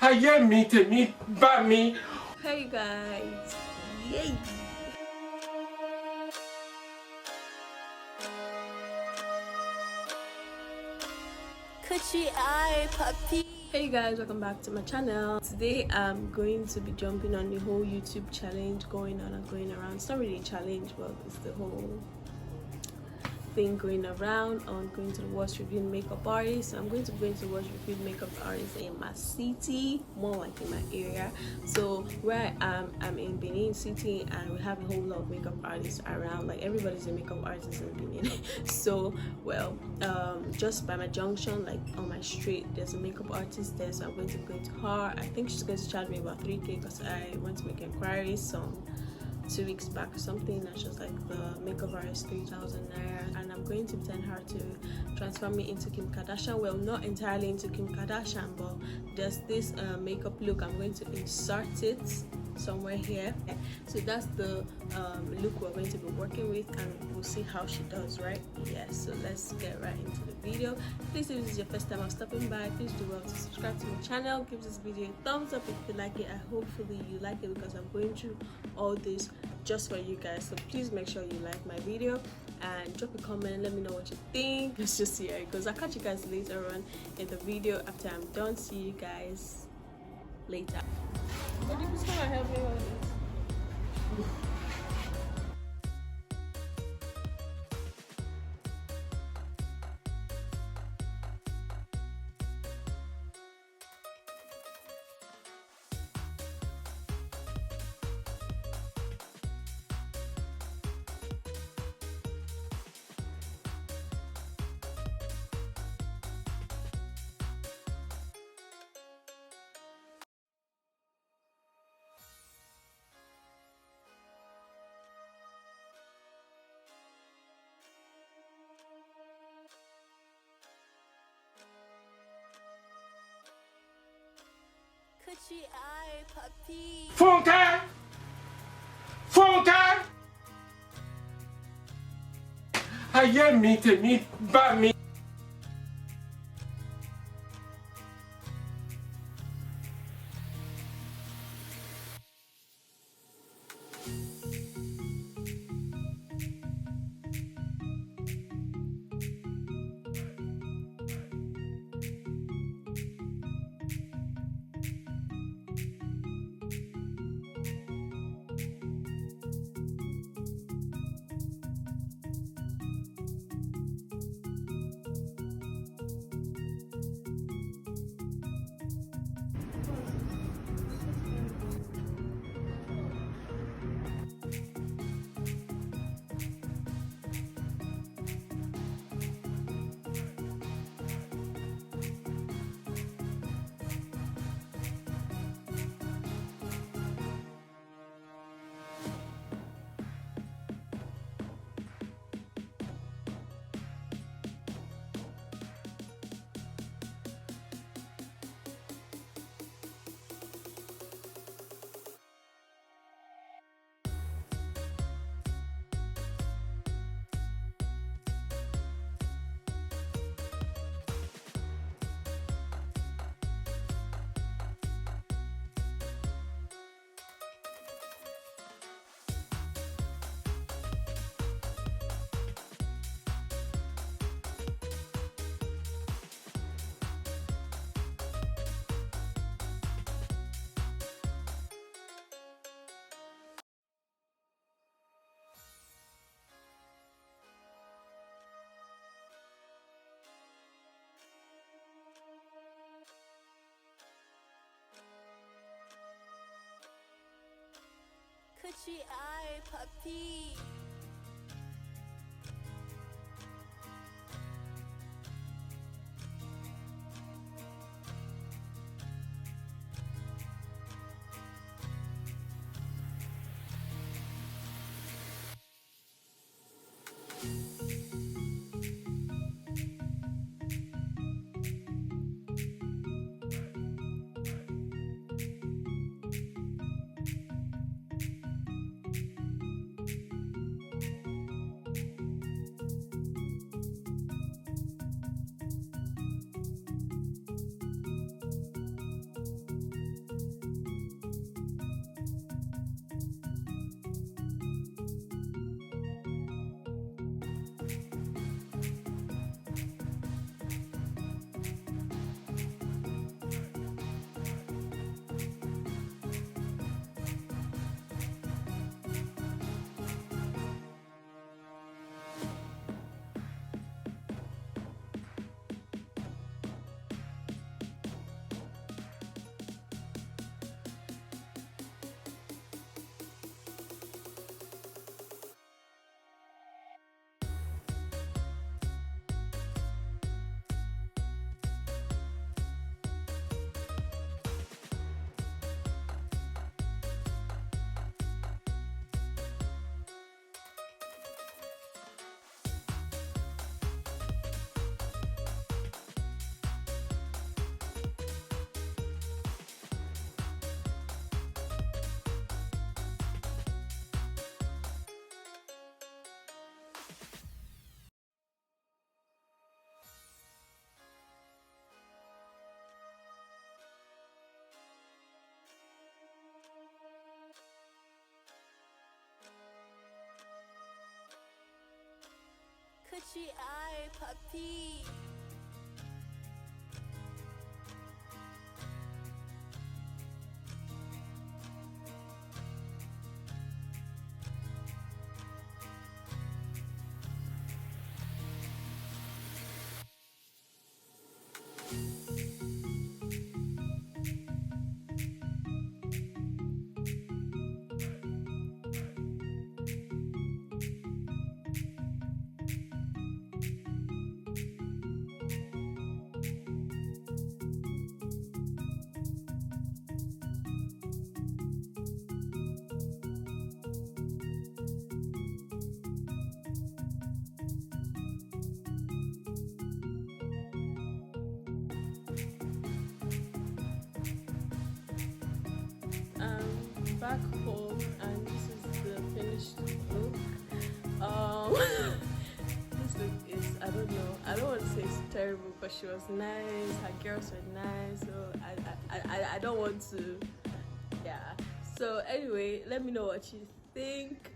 ayé mi tèmi bá mi. Hey guys, yay! Hey guys, welcome back to my channel. Today I'm going to be jumping on the whole YouTube challenge going on and going around. It's not really a challenge, but it's the whole thing going around on going to the worst reviewed makeup artist. I'm going to go into worst reviewed makeup artists in my city, more like in my area. So where I am, I'm in Benin City, and we have a whole lot of makeup artists around. Like everybody's a makeup artist in Benin. So well, just by my junction, like on my street, there's a makeup artist there. So I'm going to go to her. I think she's going to charge me about 3K because I went to make inquiries 2 weeks back or something, and she was like, the makeup artist 3,000 naira, and I'm going to send her to transform me into Kim Kardashian. Well, not entirely into Kim Kardashian, but there's this makeup look. I'm going to insert it somewhere here. So that's the look we're going to be working with, and we'll see how she does, right? Yes, so let's get right into the video. Please, if this is your first time of stopping by, please do well to subscribe to my channel. Give this video a thumbs up if you like it. Hopefully you like it, because I'm going through all this just for you guys. So please make sure you like my video and drop a comment. Let me know what you think. Let's just see how it goes. I'll catch you guys later on in the video after I'm done. See you guys later. But you can help me with it. Funke, Funke, ayé mi tèmi bá mi. Puppy. 可去爱 puppy。Back home, and this is the finished look. This look is, I don't know, I don't want to say it's terrible because she was nice, her girls were nice, so I don't want to, yeah. So anyway, let me know what you think.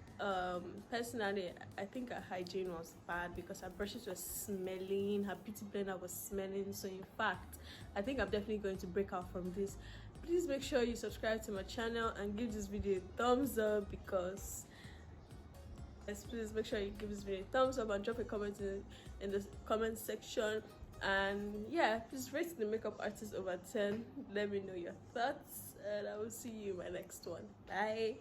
Personally, I think her hygiene was bad because her brushes were smelling, her beauty blender was smelling. So in fact, I think I'm definitely going to break out from this. Please make sure you subscribe to my channel and give this video a thumbs up, because yes, please make sure you give this video a thumbs up and drop a comment in the comment section. And yeah, please rate the makeup artist over 10. Let me know your thoughts, and I will see you in my next one. Bye.